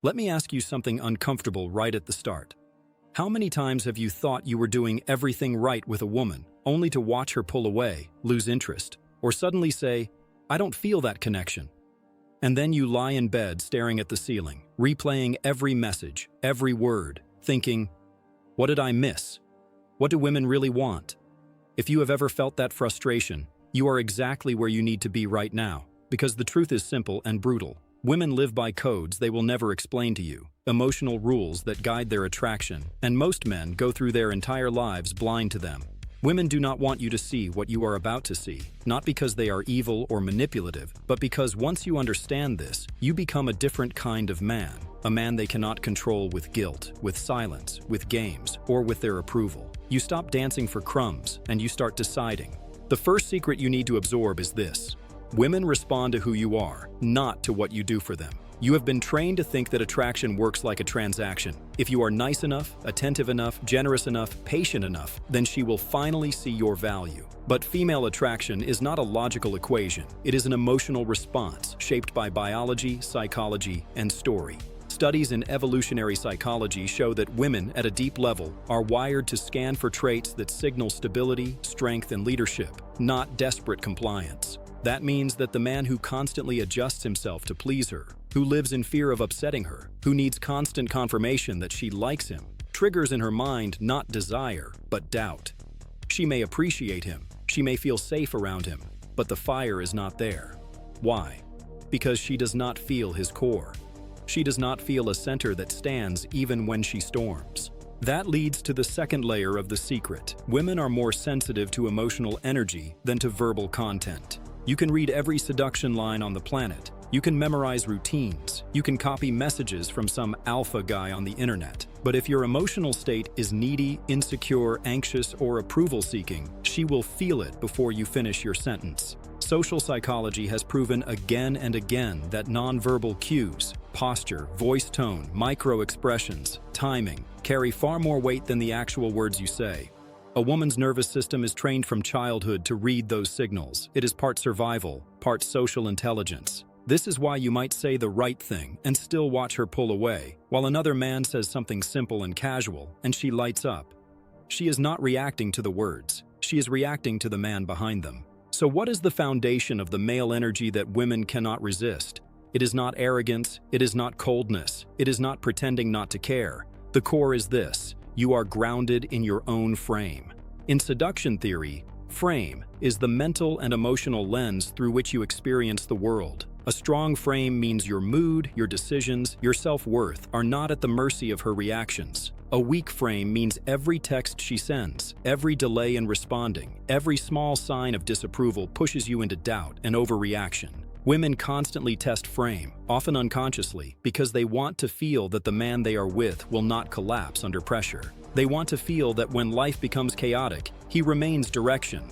Let me ask you something uncomfortable right at the start. How many times have you thought you were doing everything right with a woman, only to watch her pull away, lose interest, or suddenly say, "I don't feel that connection"? And then you lie in bed staring at the ceiling, replaying every message, every word, thinking, "What did I miss? What do women really want?" If you have ever felt that frustration, you are exactly where you need to be right now, because the truth is simple and brutal. Women live by codes they will never explain to you, emotional rules that guide their attraction, and most men go through their entire lives blind to them. Women do not want you to see what you are about to see, not because they are evil or manipulative, but because once you understand this, you become a different kind of man, a man they cannot control with guilt, with silence, with games, or with their approval. You stop dancing for crumbs, and you start deciding. The first secret you need to absorb is this: women respond to who you are, not to what you do for them. You have been trained to think that attraction works like a transaction. If you are nice enough, attentive enough, generous enough, patient enough, then she will finally see your value. But female attraction is not a logical equation. It is an emotional response shaped by biology, psychology, and story. Studies in evolutionary psychology show that women at a deep level are wired to scan for traits that signal stability, strength, and leadership, not desperate compliance. That means that the man who constantly adjusts himself to please her, who lives in fear of upsetting her, who needs constant confirmation that she likes him, triggers in her mind not desire, but doubt. She may appreciate him, she may feel safe around him, but the fire is not there. Why? Because she does not feel his core. She does not feel a center that stands even when she storms. That leads to the second layer of the secret. Women are more sensitive to emotional energy than to verbal content. You can read every seduction line on the planet. You can memorize routines. You can copy messages from some alpha guy on the internet. But if your emotional state is needy, insecure, anxious, or approval-seeking, she will feel it before you finish your sentence. Social psychology has proven again and again that nonverbal cues, posture, voice tone, micro-expressions, timing, carry far more weight than the actual words you say. A woman's nervous system is trained from childhood to read those signals. It is part survival, part social intelligence. This is why you might say the right thing and still watch her pull away, while another man says something simple and casual, and she lights up. She is not reacting to the words. She is reacting to the man behind them. So what is the foundation of the male energy that women cannot resist? It is not arrogance. It is not coldness. It is not pretending not to care. The core is this: you are grounded in your own frame. In seduction theory, frame is the mental and emotional lens through which you experience the world. A strong frame means your mood, your decisions, your self-worth are not at the mercy of her reactions. A weak frame means every text she sends, every delay in responding, every small sign of disapproval pushes you into doubt and overreaction. Women constantly test frame, often unconsciously, because they want to feel that the man they are with will not collapse under pressure. They want to feel that when life becomes chaotic, he remains direction.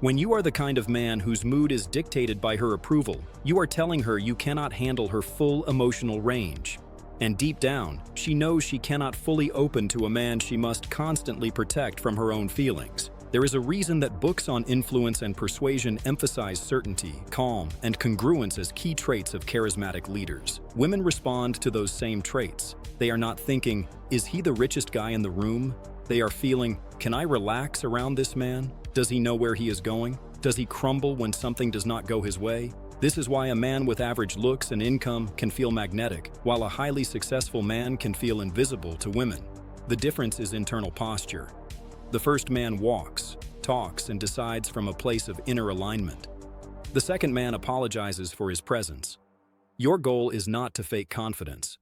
When you are the kind of man whose mood is dictated by her approval, you are telling her you cannot handle her full emotional range. And deep down, she knows she cannot fully open to a man she must constantly protect from her own feelings. There is a reason that books on influence and persuasion emphasize certainty, calm, and congruence as key traits of charismatic leaders. Women respond to those same traits. They are not thinking, "Is he the richest guy in the room?" They are feeling, "Can I relax around this man? Does he know where he is going? Does he crumble when something does not go his way?" This is why a man with average looks and income can feel magnetic, while a highly successful man can feel invisible to women. The difference is internal posture. The first man walks, talks, and decides from a place of inner alignment. The second man apologizes for his presence. Your goal is not to fake confidence.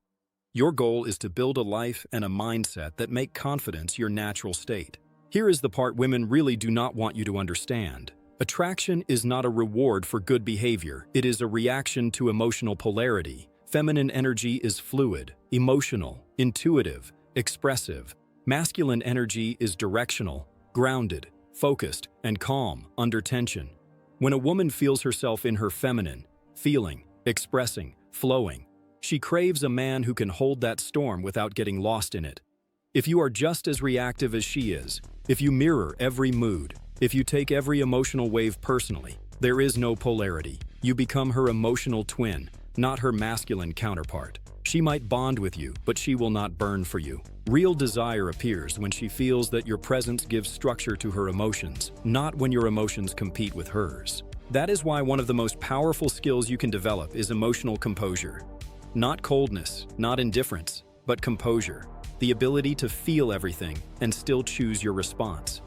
Your goal is to build a life and a mindset that make confidence your natural state. Here is the part women really do not want you to understand. Attraction is not a reward for good behavior. It is a reaction to emotional polarity. Feminine energy is fluid, emotional, intuitive, expressive. Masculine energy is directional, grounded, focused, and calm under tension. When a woman feels herself in her feminine, feeling, expressing, flowing, she craves a man who can hold that storm without getting lost in it. If you are just as reactive as she is, if you mirror every mood, if you take every emotional wave personally, there is no polarity. You become her emotional twin, not her masculine counterpart. She might bond with you, but she will not burn for you. Real desire appears when she feels that your presence gives structure to her emotions, not when your emotions compete with hers. That is why one of the most powerful skills you can develop is emotional composure. Not coldness, not indifference, but composure. The ability to feel everything and still choose your response.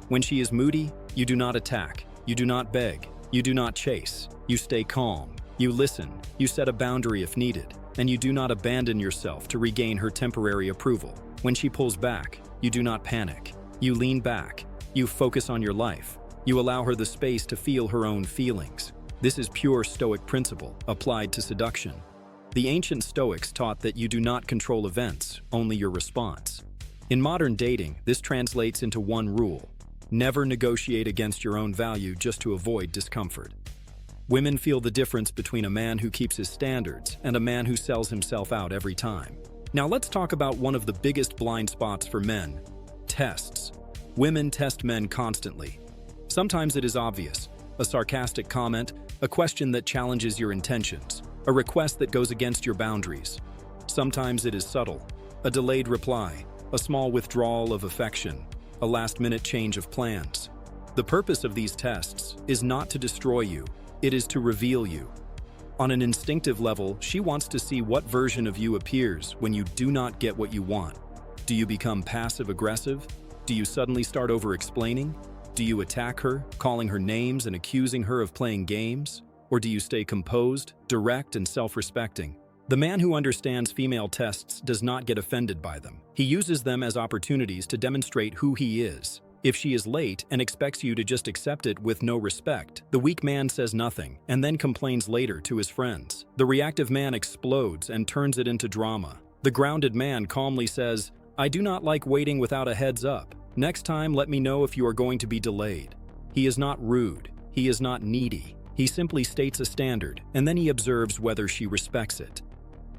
When she is moody, you do not attack, you do not beg, you do not chase, you stay calm, you listen, you set a boundary if needed, and you do not abandon yourself to regain her temporary approval. When she pulls back, you do not panic, you lean back, you focus on your life, you allow her the space to feel her own feelings. This is pure Stoic principle applied to seduction. The ancient Stoics taught that you do not control events, only your response. In modern dating, this translates into one rule: never negotiate against your own value just to avoid discomfort. Women feel the difference between a man who keeps his standards and a man who sells himself out every time. Now let's talk about one of the biggest blind spots for men: tests. Women test men constantly. Sometimes it is obvious: a sarcastic comment, a question that challenges your intentions, a request that goes against your boundaries. Sometimes it is subtle: a delayed reply, a small withdrawal of affection, a last-minute change of plans. The purpose of these tests is not to destroy you, it is to reveal you. On an instinctive level, she wants to see what version of you appears when you do not get what you want. Do you become passive-aggressive? Do you suddenly start over-explaining? Do you attack her, calling her names and accusing her of playing games? Or do you stay composed, direct, and self-respecting? The man who understands female tests does not get offended by them. He uses them as opportunities to demonstrate who he is. If she is late and expects you to just accept it with no respect, the weak man says nothing and then complains later to his friends. The reactive man explodes and turns it into drama. The grounded man calmly says, "I do not like waiting without a heads up. Next time, let me know if you are going to be delayed." He is not rude. He is not needy. He simply states a standard, and then he observes whether she respects it.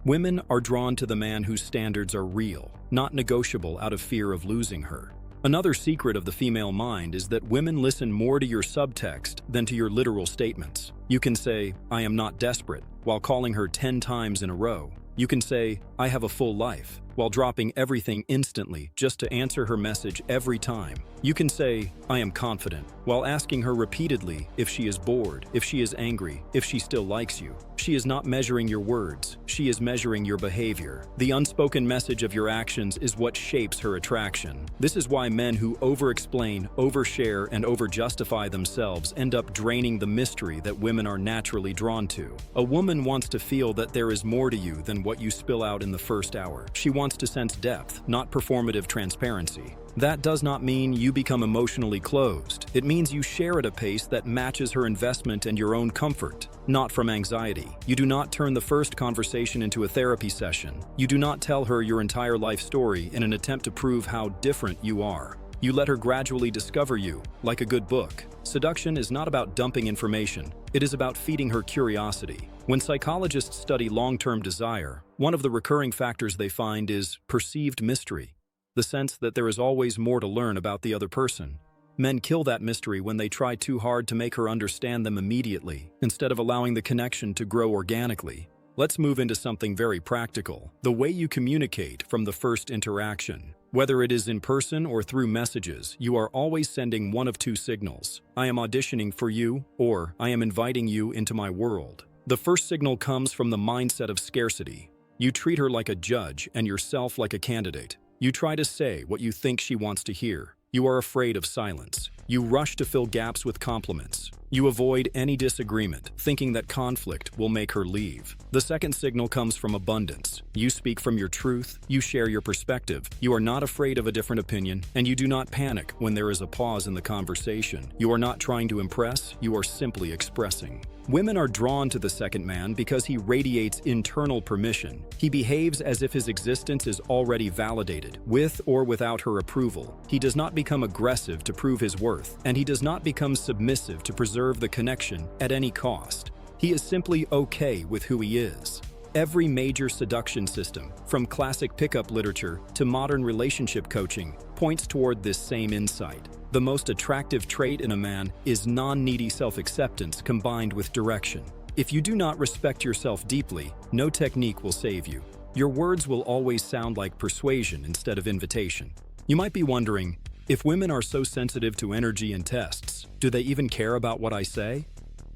Women are drawn to the man whose standards are real, not negotiable out of fear of losing her. Another secret of the female mind is that women listen more to your subtext than to your literal statements. You can say, "I am not desperate," while calling her 10 times in a row. You can say, "I have a full life," while dropping everything instantly just to answer her message every time. You can say, "I am confident," while asking her repeatedly if she is bored, if she is angry, if she still likes you. She is not measuring your words, she is measuring your behavior. The unspoken message of your actions is what shapes her attraction. This is why men who over-explain, overshare, and over-justify themselves end up draining the mystery that women are naturally drawn to. A woman wants to feel that there is more to you than what you spill out in the first hour. She wants to sense depth, not performative transparency. That does not mean you become emotionally closed. It means you share at a pace that matches her investment and your own comfort, not from anxiety. You do not turn the first conversation into a therapy session. You do not tell her your entire life story in an attempt to prove how different you are. You let her gradually discover you, like a good book. Seduction is not about dumping information. It is about feeding her curiosity. When psychologists study long-term desire, one of the recurring factors they find is perceived mystery. The sense that there is always more to learn about the other person. Men kill that mystery when they try too hard to make her understand them immediately, instead of allowing the connection to grow organically. Let's move into something very practical: the way you communicate from the first interaction. Whether it is in person or through messages, you are always sending one of two signals: "I am auditioning for you," or "I am inviting you into my world." The first signal comes from the mindset of scarcity. You treat her like a judge and yourself like a candidate. You try to say what you think she wants to hear. You are afraid of silence. You rush to fill gaps with compliments. You avoid any disagreement, thinking that conflict will make her leave. The second signal comes from abundance. You speak from your truth, you share your perspective. You are not afraid of a different opinion, and you do not panic when there is a pause in the conversation. You are not trying to impress, you are simply expressing. Women are drawn to the second man because he radiates internal permission. He behaves as if his existence is already validated, with or without her approval. He does not become aggressive to prove his worth, and he does not become submissive to preserve the connection at any cost. He is simply okay with who he is. Every major seduction system, from classic pickup literature to modern relationship coaching, points toward this same insight. The most attractive trait in a man is non-needy self-acceptance combined with direction. If you do not respect yourself deeply, no technique will save you. Your words will always sound like persuasion instead of invitation. You might be wondering, if women are so sensitive to energy and tests, do they even care about what I say?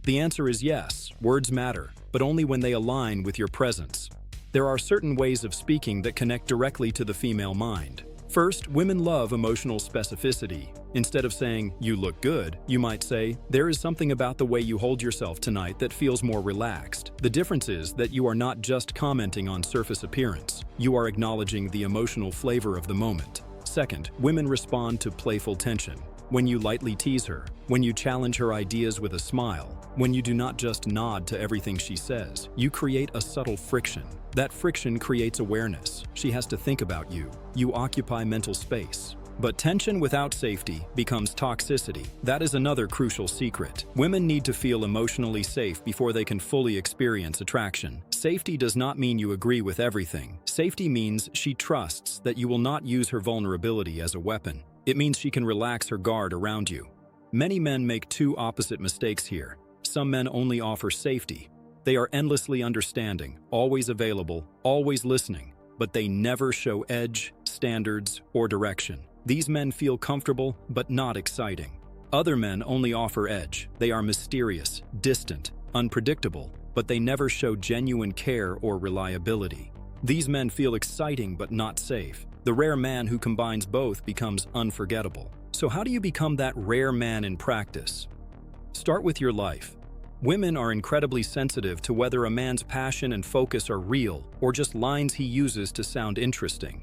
The answer is yes, words matter, but only when they align with your presence. There are certain ways of speaking that connect directly to the female mind. First, women love emotional specificity. Instead of saying, "You look good," you might say, "There is something about the way you hold yourself tonight that feels more relaxed." The difference is that you are not just commenting on surface appearance. You are acknowledging the emotional flavor of the moment. Second, women respond to playful tension. When you lightly tease her, when you challenge her ideas with a smile, when you do not just nod to everything she says, you create a subtle friction. That friction creates awareness. She has to think about you. You occupy mental space. But tension without safety becomes toxicity. That is another crucial secret. Women need to feel emotionally safe before they can fully experience attraction. Safety does not mean you agree with everything. Safety means she trusts that you will not use her vulnerability as a weapon. It means she can relax her guard around you. Many men make two opposite mistakes here. Some men only offer safety. They are endlessly understanding, always available, always listening, but they never show edge, standards, or direction. These men feel comfortable, but not exciting. Other men only offer edge. They are mysterious, distant, unpredictable, but they never show genuine care or reliability. These men feel exciting but not safe. The rare man who combines both becomes unforgettable. So how do you become that rare man in practice? Start with your life. Women are incredibly sensitive to whether a man's passion and focus are real or just lines he uses to sound interesting.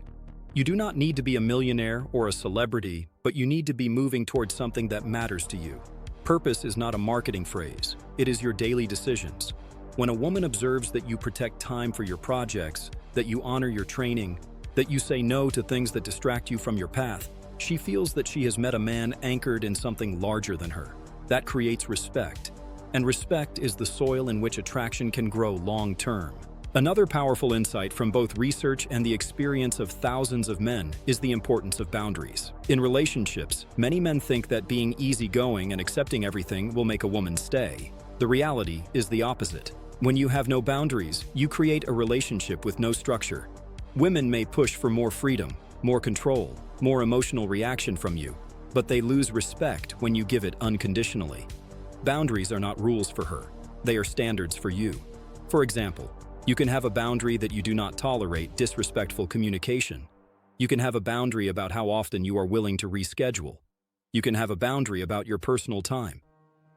You do not need to be a millionaire or a celebrity, but you need to be moving towards something that matters to you. Purpose is not a marketing phrase. It is your daily decisions. When a woman observes that you protect time for your projects, that you honor your training, that you say no to things that distract you from your path, she feels that she has met a man anchored in something larger than her. That creates respect. And respect is the soil in which attraction can grow long-term. Another powerful insight from both research and the experience of thousands of men is the importance of boundaries. In relationships, many men think that being easygoing and accepting everything will make a woman stay. The reality is the opposite. When you have no boundaries, you create a relationship with no structure. Women may push for more freedom, more control, more emotional reaction from you, but they lose respect when you give it unconditionally. Boundaries are not rules for her. They are standards for you. For example, you can have a boundary that you do not tolerate disrespectful communication. You can have a boundary about how often you are willing to reschedule. You can have a boundary about your personal time.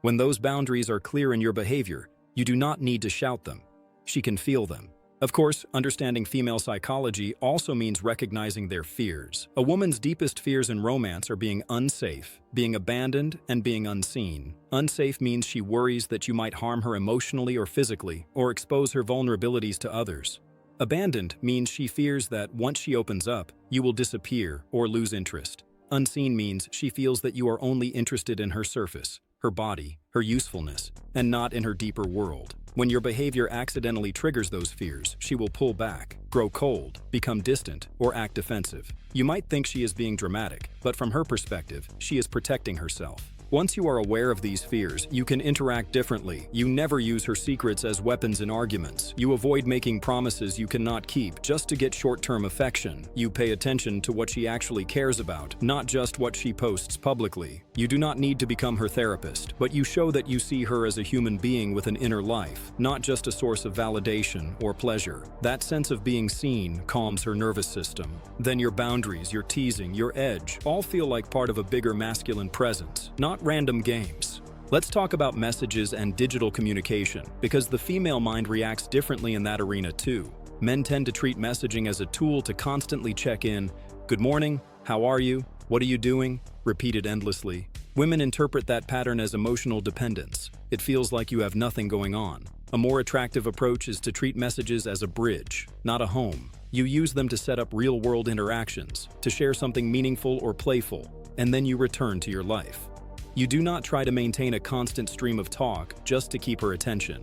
When those boundaries are clear in your behavior, you do not need to shout them. She can feel them. Of course, understanding female psychology also means recognizing their fears. A woman's deepest fears in romance are being unsafe, being abandoned, and being unseen. Unsafe means she worries that you might harm her emotionally or physically, or expose her vulnerabilities to others. Abandoned means she fears that once she opens up, you will disappear or lose interest. Unseen means she feels that you are only interested in her surface, her body, her usefulness, and not in her deeper world. When your behavior accidentally triggers those fears, she will pull back, grow cold, become distant, or act defensive. You might think she is being dramatic, but from her perspective, she is protecting herself. Once you are aware of these fears, you can interact differently. You never use her secrets as weapons in arguments. You avoid making promises you cannot keep just to get short-term affection. You pay attention to what she actually cares about, not just what she posts publicly. You do not need to become her therapist, but you show that you see her as a human being with an inner life, not just a source of validation or pleasure. That sense of being seen calms her nervous system. Then your boundaries, your teasing, your edge, all feel like part of a bigger masculine presence, not random games. Let's talk about messages and digital communication, because the female mind reacts differently in that arena too. Men tend to treat messaging as a tool to constantly check in. Good morning, how are you, what are you doing, repeated endlessly. Women interpret that pattern as emotional dependence. It feels like you have nothing going on. A more attractive approach is to treat messages as a bridge, not a home. You use them to set up real-world interactions, to share something meaningful or playful, and then you return to your life. You do not try to maintain a constant stream of talk just to keep her attention.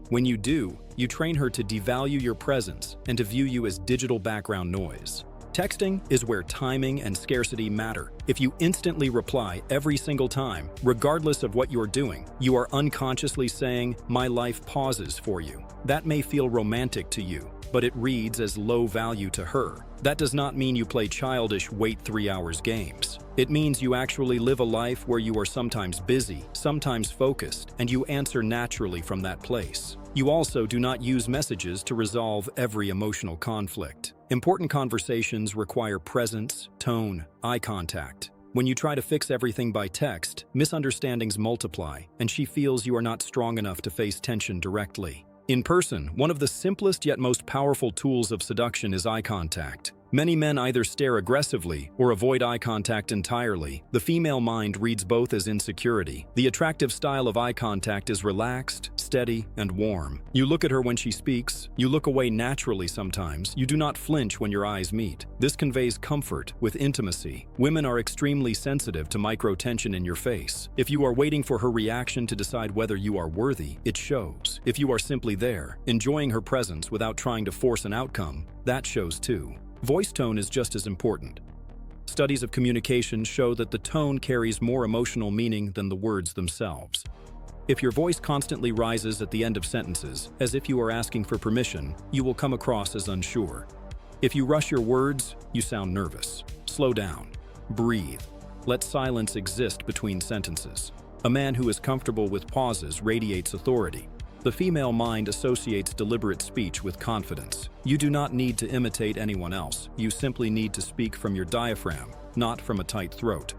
When you do, you train her to devalue your presence and to view you as digital background noise. Texting is where timing and scarcity matter. If you instantly reply every single time, regardless of what you're doing, you are unconsciously saying, "My life pauses for you." That may feel romantic to you, but it reads as low value to her. That does not mean you play childish wait 3 hours games. It means you actually live a life where you are sometimes busy, sometimes focused, and you answer naturally from that place. You also do not use messages to resolve every emotional conflict. Important conversations require presence, tone, eye contact. When you try to fix everything by text, misunderstandings multiply, and she feels you are not strong enough to face tension directly. In person, one of the simplest yet most powerful tools of seduction is eye contact. Many men either stare aggressively or avoid eye contact entirely. The female mind reads both as insecurity. The attractive style of eye contact is relaxed, steady, and warm. You look at her when she speaks. You look away naturally sometimes. You do not flinch when your eyes meet. This conveys comfort with intimacy. Women are extremely sensitive to micro-tension in your face. If you are waiting for her reaction to decide whether you are worthy, it shows. If you are simply there, enjoying her presence without trying to force an outcome, that shows too. Voice tone is just as important. Studies of communication show that the tone carries more emotional meaning than the words themselves. If your voice constantly rises at the end of sentences, as if you are asking for permission, you will come across as unsure. If you rush your words, you sound nervous. Slow down. Breathe. Let silence exist between sentences. A man who is comfortable with pauses radiates authority. The female mind associates deliberate speech with confidence. You do not need to imitate anyone else. You simply need to speak from your diaphragm, not from a tight throat.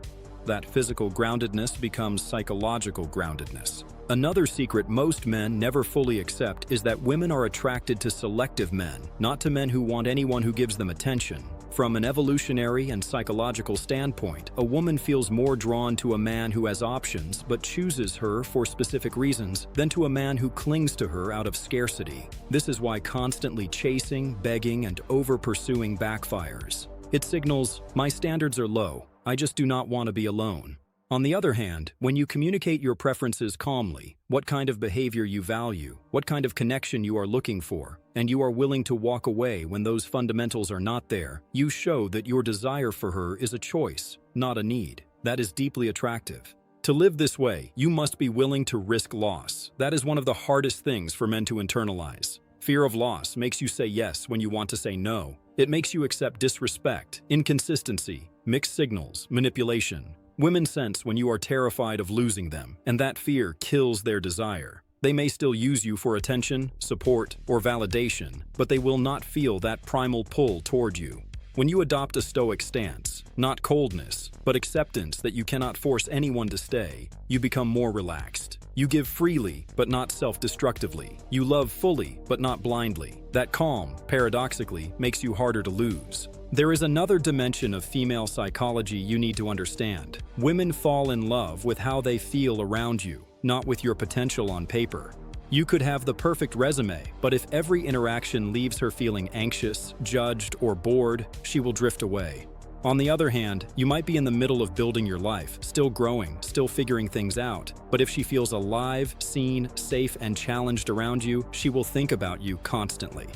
That physical groundedness becomes psychological groundedness. Another secret most men never fully accept is that women are attracted to selective men, not to men who want anyone who gives them attention. From an evolutionary and psychological standpoint, a woman feels more drawn to a man who has options but chooses her for specific reasons than to a man who clings to her out of scarcity. This is why constantly chasing, begging, and over-pursuing backfires. It signals, "My standards are low. I just do not want to be alone." On the other hand, when you communicate your preferences calmly, what kind of behavior you value, what kind of connection you are looking for, and you are willing to walk away when those fundamentals are not there, you show that your desire for her is a choice, not a need. That is deeply attractive. To live this way, you must be willing to risk loss. That is one of the hardest things for men to internalize. Fear of loss makes you say yes when you want to say no. It makes you accept disrespect, inconsistency, mixed signals, manipulation. Women sense when you are terrified of losing them, and that fear kills their desire. They may still use you for attention, support, or validation, but they will not feel that primal pull toward you. When you adopt a stoic stance, not coldness, but acceptance that you cannot force anyone to stay, you become more relaxed. You give freely, but not self-destructively. You love fully, but not blindly. That calm, paradoxically, makes you harder to lose. There is another dimension of female psychology you need to understand. Women fall in love with how they feel around you, not with your potential on paper. You could have the perfect resume, but if every interaction leaves her feeling anxious, judged, or bored, she will drift away. On the other hand, you might be in the middle of building your life, still growing, still figuring things out. But if she feels alive, seen, safe, and challenged around you, she will think about you constantly.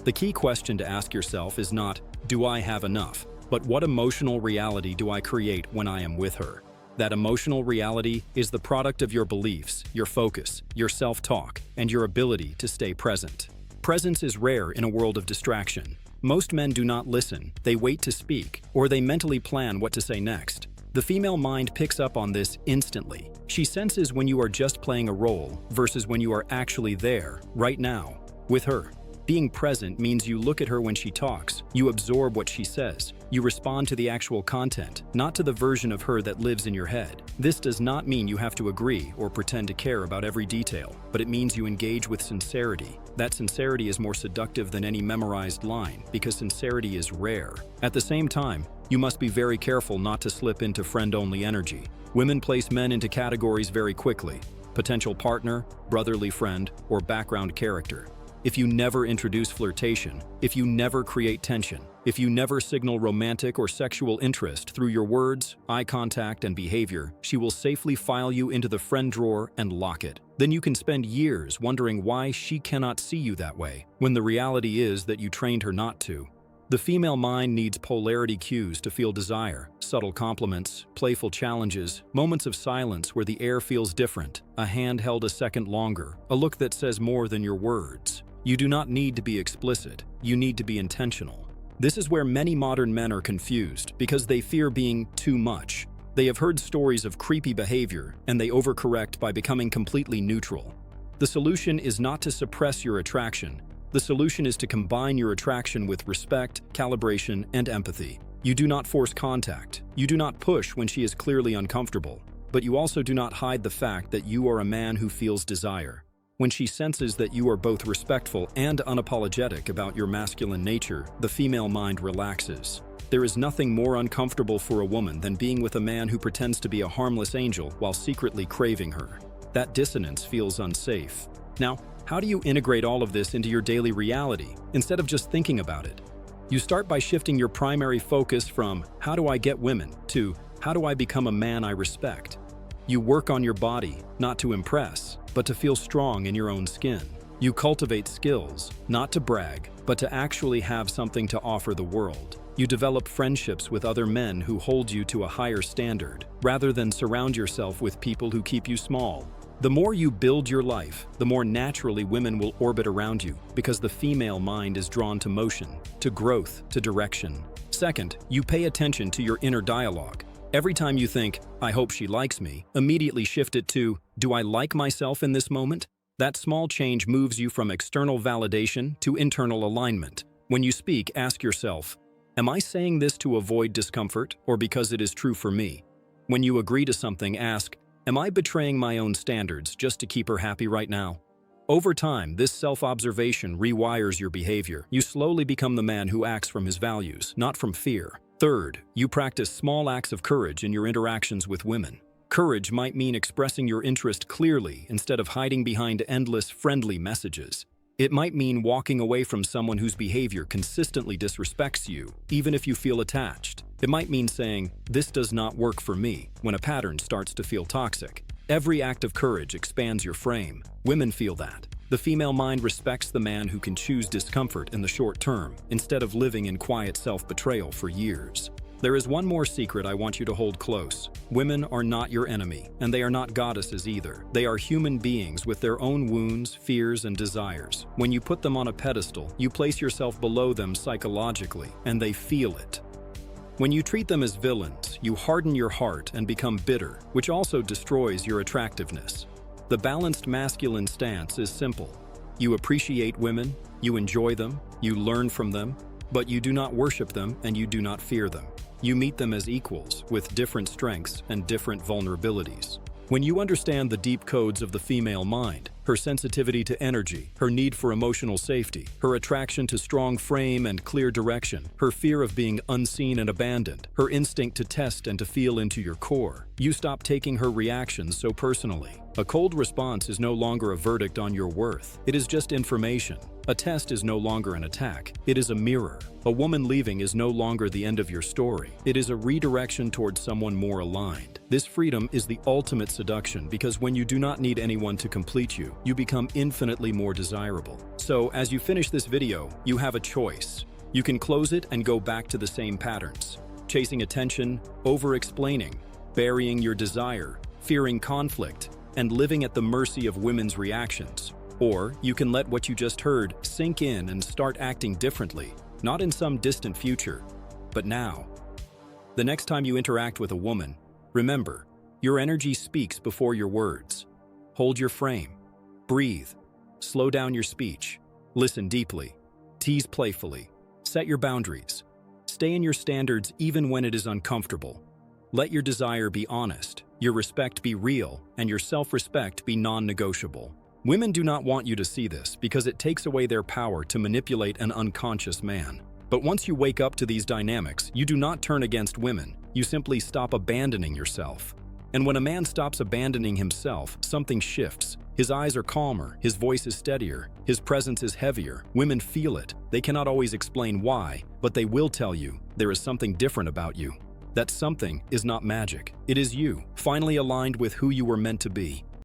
The key question to ask yourself is not, "Do I have enough?" but "What emotional reality do I create when I am with her?" That emotional reality is the product of your beliefs, your focus, your self-talk, and your ability to stay present. Presence is rare in a world of distraction. Most men do not listen, they wait to speak, or they mentally plan what to say next. The female mind picks up on this instantly. She senses when you are just playing a role versus when you are actually there, right now, with her. Being present means you look at her when she talks, you absorb what she says, you respond to the actual content, not to the version of her that lives in your head. This does not mean you have to agree or pretend to care about every detail, but it means you engage with sincerity. That sincerity is more seductive than any memorized line, because sincerity is rare. At the same time, you must be very careful not to slip into friend-only energy. Women place men into categories very quickly: potential partner, brotherly friend, or background character. If you never introduce flirtation, if you never create tension, if you never signal romantic or sexual interest through your words, eye contact, and behavior, she will safely file you into the friend drawer and lock it. Then you can spend years wondering why she cannot see you that way, when the reality is that you trained her not to. The female mind needs polarity cues to feel desire, subtle compliments, playful challenges, moments of silence where the air feels different, a hand held a second longer, a look that says more than your words. You do not need to be explicit, you need to be intentional. This is where many modern men are confused because they fear being too much. They have heard stories of creepy behavior and they overcorrect by becoming completely neutral. The solution is not to suppress your attraction. The solution is to combine your attraction with respect, calibration, and empathy. You do not force contact. You do not push when she is clearly uncomfortable. But you also do not hide the fact that you are a man who feels desire. When she senses that you are both respectful and unapologetic about your masculine nature, the female mind relaxes. There is nothing more uncomfortable for a woman than being with a man who pretends to be a harmless angel while secretly craving her. That dissonance feels unsafe. Now, how do you integrate all of this into your daily reality, instead of just thinking about it? You start by shifting your primary focus from, how do I get women, to, how do I become a man I respect? You work on your body, not to impress, but to feel strong in your own skin. You cultivate skills, not to brag, but to actually have something to offer the world. You develop friendships with other men who hold you to a higher standard, rather than surround yourself with people who keep you small. The more you build your life, the more naturally women will orbit around you, because the female mind is drawn to motion, to growth, to direction. Second, you pay attention to your inner dialogue. Every time you think, I hope she likes me, immediately shift it to, do I like myself in this moment? That small change moves you from external validation to internal alignment. When you speak, ask yourself, am I saying this to avoid discomfort or because it is true for me? When you agree to something, ask, am I betraying my own standards just to keep her happy right now? Over time, this self-observation rewires your behavior. You slowly become the man who acts from his values, not from fear. Third, you practice small acts of courage in your interactions with women. Courage might mean expressing your interest clearly instead of hiding behind endless friendly messages. It might mean walking away from someone whose behavior consistently disrespects you, even if you feel attached. It might mean saying, this does not work for me, when a pattern starts to feel toxic. Every act of courage expands your frame. Women feel that. The female mind respects the man who can choose discomfort in the short term, instead of living in quiet self-betrayal for years. There is one more secret I want you to hold close. Women are not your enemy, and they are not goddesses either. They are human beings with their own wounds, fears, and desires. When you put them on a pedestal, you place yourself below them psychologically, and they feel it. When you treat them as villains, you harden your heart and become bitter, which also destroys your attractiveness. The balanced masculine stance is simple. You appreciate women, you enjoy them, you learn from them, but you do not worship them and you do not fear them. You meet them as equals, with different strengths and different vulnerabilities. When you understand the deep codes of the female mind, her sensitivity to energy, her need for emotional safety, her attraction to strong frame and clear direction, her fear of being unseen and abandoned, her instinct to test and to feel into your core, you stop taking her reactions so personally. A cold response is no longer a verdict on your worth. It is just information. A test is no longer an attack. It is a mirror. A woman leaving is no longer the end of your story. It is a redirection towards someone more aligned. This freedom is the ultimate seduction because when you do not need anyone to complete you, you become infinitely more desirable. So, as you finish this video, you have a choice. You can close it and go back to the same patterns. Chasing attention, over-explaining, burying your desire, fearing conflict, and living at the mercy of women's reactions. Or you can let what you just heard sink in and start acting differently, not in some distant future, but now. The next time you interact with a woman, remember, your energy speaks before your words. Hold your frame. Breathe. Slow down your speech. Listen deeply. Tease playfully. Set your boundaries. Stay in your standards even when it is uncomfortable. Let your desire be honest, your respect be real, and your self-respect be non-negotiable. Women do not want you to see this because it takes away their power to manipulate an unconscious man. But once you wake up to these dynamics, you do not turn against women, you simply stop abandoning yourself. And when a man stops abandoning himself, something shifts. His eyes are calmer, his voice is steadier, his presence is heavier. Women feel it. They cannot always explain why, but they will tell you there is something different about you. That something is not magic. It is you, finally aligned with who you were meant to be.